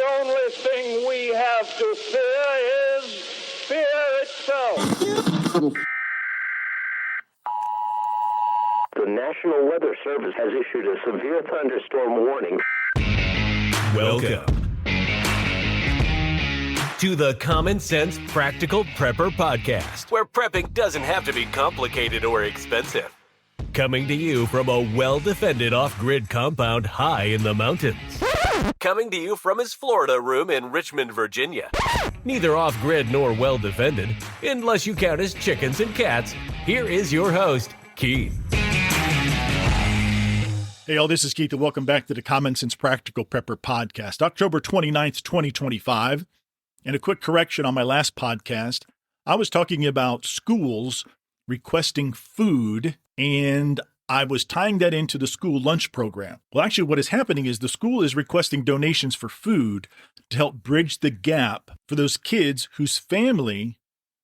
only thing we have to fear is fear itself. The National Weather Service has issued a severe thunderstorm warning. Welcome to the Common Sense Practical Prepper Podcast, where prepping doesn't have to be complicated or expensive. Coming to you from a well-defended off-grid compound high in the mountains. Coming to you from his Florida room in Richmond, Virginia. Neither off-grid nor well-defended, unless you count his chickens and cats. Here is your host, Keith. Hey, all, this is Keith, and welcome back to the Common Sense Practical Prepper Podcast, October 29th, 2025. And a quick correction on my last podcast, I was talking about schools requesting food, and I was tying that into the school lunch program. Well, actually, what is happening is the school is requesting donations for food to help bridge the gap for those kids whose family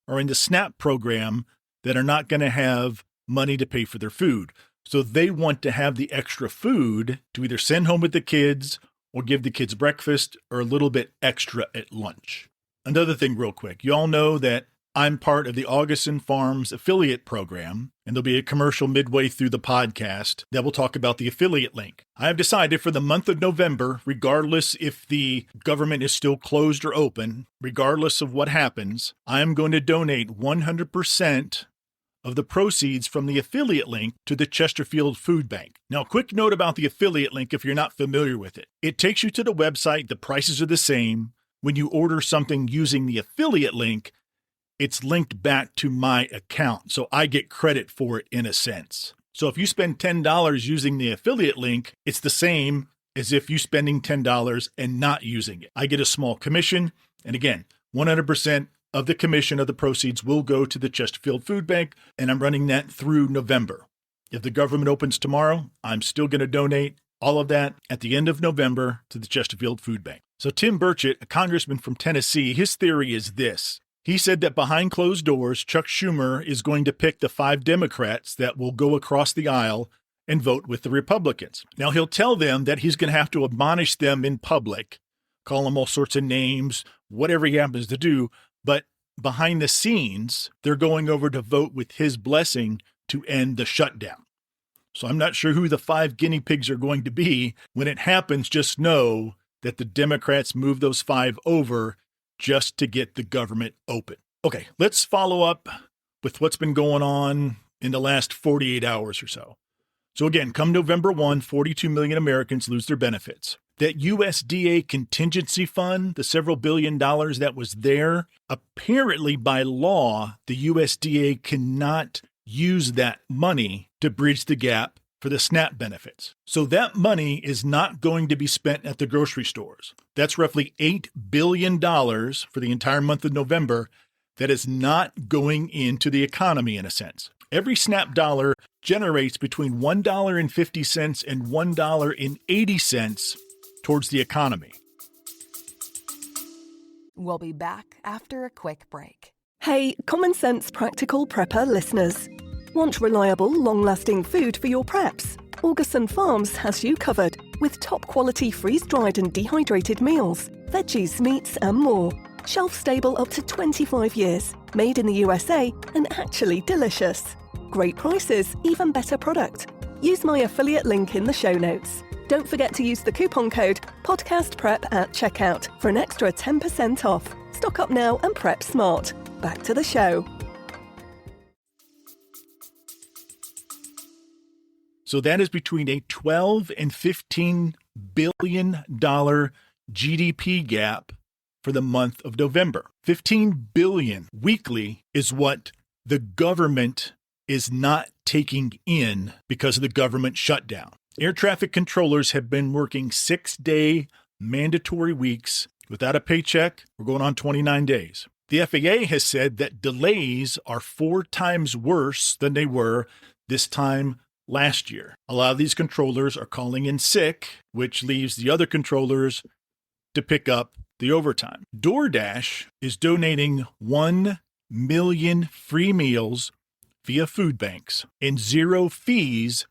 are in the SNAP program that are not going to have money to pay for their food. So they want to have the extra food to either send home with the kids or give the kids breakfast or a little bit extra at lunch. Another thing real quick, you all know that I'm part of the Augustin Farms affiliate program, and there'll be a commercial midway through the podcast that will talk about the affiliate link. I have decided for the month of November, regardless if the government is still closed or open, regardless of what happens, I am going to donate 100% of the proceeds from the affiliate link to the Chesterfield Food Bank. Now, quick note about the affiliate link if you're not familiar with it. It takes you to the website. The prices are the same. When you order something using the affiliate link, it's linked back to my account, so I get credit for it in a sense. So if you spend $10 using the affiliate link, it's the same as if you spending $10 and not using it. I get a small commission, and again, 100% of the commission of the proceeds will go to the Chesterfield Food Bank, and I'm running that through November. If the government opens tomorrow, I'm still going to donate all of that at the end of November to the Chesterfield Food Bank. So Tim Burchett, a congressman from Tennessee, his theory is this. He said that behind closed doors, Chuck Schumer is going to pick the 5 Democrats that will go across the aisle and vote with the Republicans. Now, he'll tell them that he's going to have to admonish them in public, call them all sorts of names, whatever he happens to do, but behind the scenes, they're going over to vote with his blessing to end the shutdown. So I'm not sure who the 5 guinea pigs are going to be. When it happens, just know that the Democrats move those 5 over just to get the government open. Okay, let's follow up with what's been going on in the last 48 hours or so. So again, come November 1, 42 million Americans lose their benefits. That USDA contingency fund, the several billion dollars that was there, apparently by law, the USDA cannot use that money to bridge the gap for the SNAP benefits. So that money is not going to be spent at the grocery stores. That's roughly $8 billion for the entire month of November that is not going into the economy in a sense. Every SNAP dollar generates between $1.50 and $1.80 towards the economy. We'll be back after a quick break. Hey, Common Sense Practical Prepper listeners. Want reliable, long-lasting food for your preps? Augustin Farms has you covered with top-quality freeze-dried and dehydrated meals, veggies, meats, and more. Shelf-stable up to 25 years, made in the USA, and actually delicious. Great prices, even better product. Use my affiliate link in the show notes. Don't forget to use the coupon code PODCASTPREP at checkout for an extra 10% off. Stock up now and prep smart. Back to the show. So that is between a $12 and $15 billion GDP gap for the month of November. $15 billion weekly is what the government is not taking in because of the government shutdown. Air traffic controllers have been working 6-day mandatory weeks without a paycheck. We're going on 29 days. The FAA has said that delays are 4 times worse than they were this time last year. A lot of these controllers are calling in sick, which leaves the other controllers to pick up the overtime. DoorDash is donating 1 million free meals via food banks and 0 fees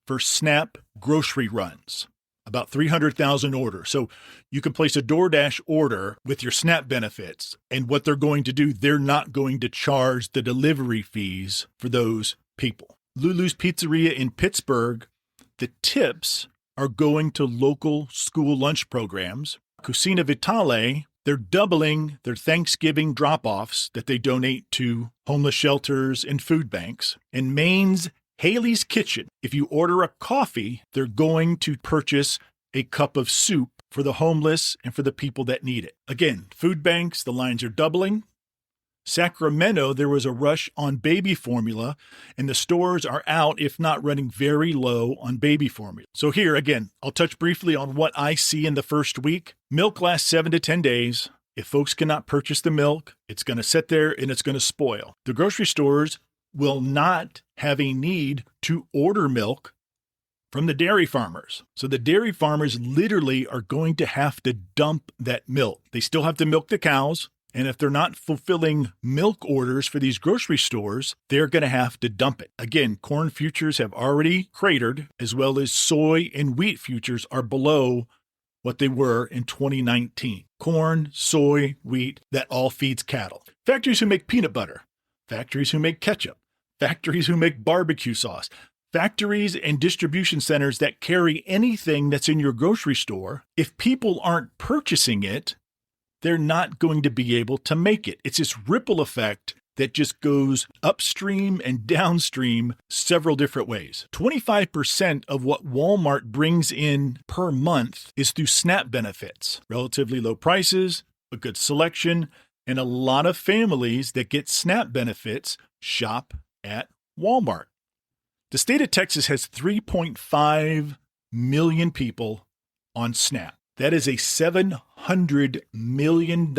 for SNAP grocery runs. about 300,000 orders. So you can place a DoorDash order with your SNAP benefits. And what they're going to do, they're not going to charge the delivery fees for those people. Lulu's Pizzeria in Pittsburgh, the tips are going to local school lunch programs. Cucina Vitale, they're doubling their Thanksgiving drop-offs that they donate to homeless shelters and food banks. And Maine's Haley's Kitchen, if you order a coffee, they're going to purchase a cup of soup for the homeless and for the people that need it. Again, food banks, the lines are doubling. Sacramento, there was a rush on baby formula, and the stores are out, if not running very low on baby formula. So here, again, I'll touch briefly on what I see in the first week. Milk lasts 7 to 10 days. If folks cannot purchase the milk, it's going to sit there and it's going to spoil. The grocery stores will not have a need to order milk from the dairy farmers. So the dairy farmers literally are going to have to dump that milk. They still have to milk the cows. And if they're not fulfilling milk orders for these grocery stores, they're going to have to dump it. Again, corn futures have already cratered, as well as soy and wheat futures are below what they were in 2019. Corn, soy, wheat, that all feeds cattle. Factories who make peanut butter, factories who make ketchup, factories who make barbecue sauce, factories and distribution centers that carry anything that's in your grocery store, if people aren't purchasing it, they're not going to be able to make it. It's this ripple effect that just goes upstream and downstream several different ways. 25% of what Walmart brings in per month is through SNAP benefits. Relatively low prices, a good selection, and a lot of families that get SNAP benefits shop at Walmart. The state of Texas has 3.5 million people on SNAP. That is a $700 million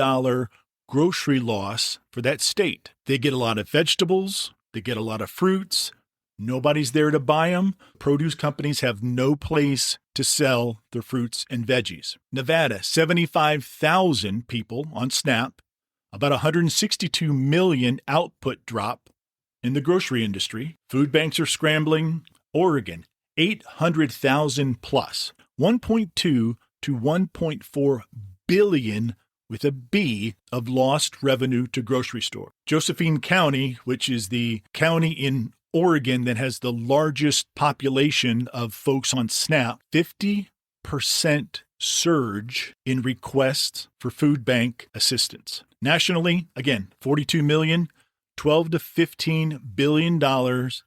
grocery loss for that state. They get a lot of vegetables. They get a lot of fruits. Nobody's there to buy them. Produce companies have no place to sell their fruits and veggies. Nevada, 75,000 people on SNAP, about 162 million output drop in the grocery industry. Food banks are scrambling. Oregon, 800,000 plus, 1.2 to 1.4 billion with a B of lost revenue to grocery store. Josephine County, which is the county in Oregon that has the largest population of folks on SNAP, 50% surge in requests for food bank assistance. Nationally, again, 42 million, 12 to 15 billion dollars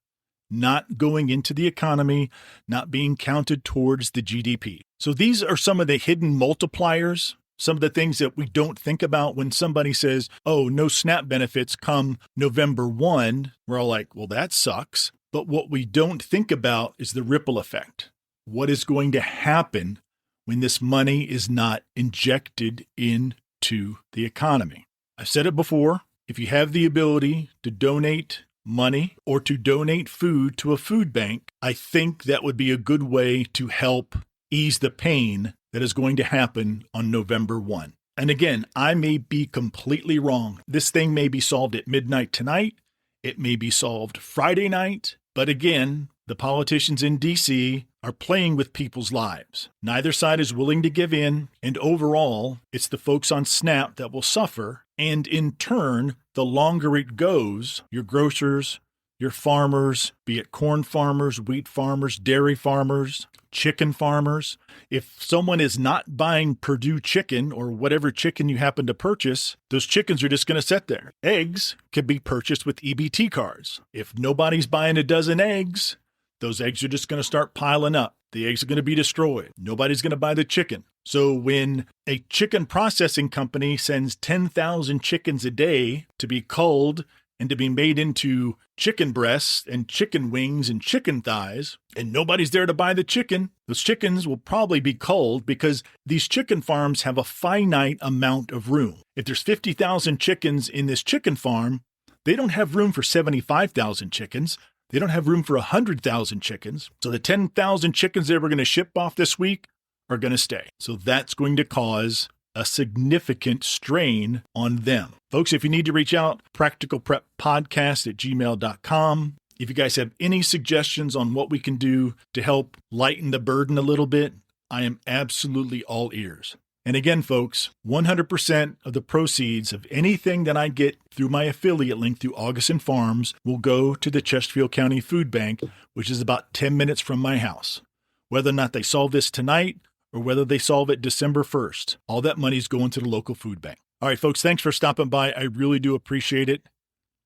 not going into the economy, not being counted towards the GDP. So these are some of the hidden multipliers, some of the things that we don't think about when somebody says, oh, no SNAP benefits come November 1. We're all like, well, that sucks. But what we don't think about is the ripple effect. What is going to happen when this money is not injected into the economy? I've said it before. If you have the ability to donate money or to donate food to a food bank, I think that would be a good way to help ease the pain that is going to happen on November 1. And again, I may be completely wrong. This thing may be solved at midnight tonight. It may be solved Friday night. But again, the politicians in D.C. are playing with people's lives. Neither side is willing to give in. And overall, it's the folks on SNAP that will suffer. And in turn, the longer it goes, your grocers, your farmers, be it corn farmers, wheat farmers, dairy farmers, chicken farmers, if someone is not buying Purdue chicken or whatever chicken you happen to purchase, those chickens are just going to sit there. Eggs can be purchased with EBT cards. If nobody's buying a dozen eggs, those eggs are just going to start piling up. The eggs are going to be destroyed. Nobody's going to buy the chicken. So when a chicken processing company sends 10,000 chickens a day to be culled and to be made into chicken breasts and chicken wings and chicken thighs, and nobody's there to buy the chicken, those chickens will probably be culled because these chicken farms have a finite amount of room. If there's 50,000 chickens in this chicken farm, they don't have room for 75,000 chickens. They don't have room for 100,000 chickens. So the 10,000 chickens they were going to ship off this week are going to stay. So that's going to cause a significant strain on them. Folks, if you need to reach out, practicalpreppodcast@gmail.com. If you guys have any suggestions on what we can do to help lighten the burden a little bit I am absolutely all ears. And again, folks, 100% of the proceeds of anything that I get through my affiliate link through Augustin Farms will go to the Chesterfield County Food Bank, which is about 10 minutes from my house. Whether or not they solve this tonight or whether they solve it December 1st, all that money is going to the local food bank. All right, folks, thanks for stopping by. I really do appreciate it.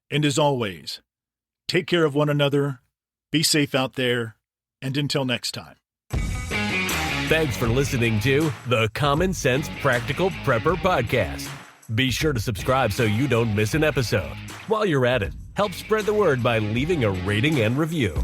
And as always, take care of one another, be safe out there, and until next time. Thanks for listening to the Common Sense Practical Prepper Podcast. Be sure to subscribe so you don't miss an episode. While you're at it, help spread the word by leaving a rating and review.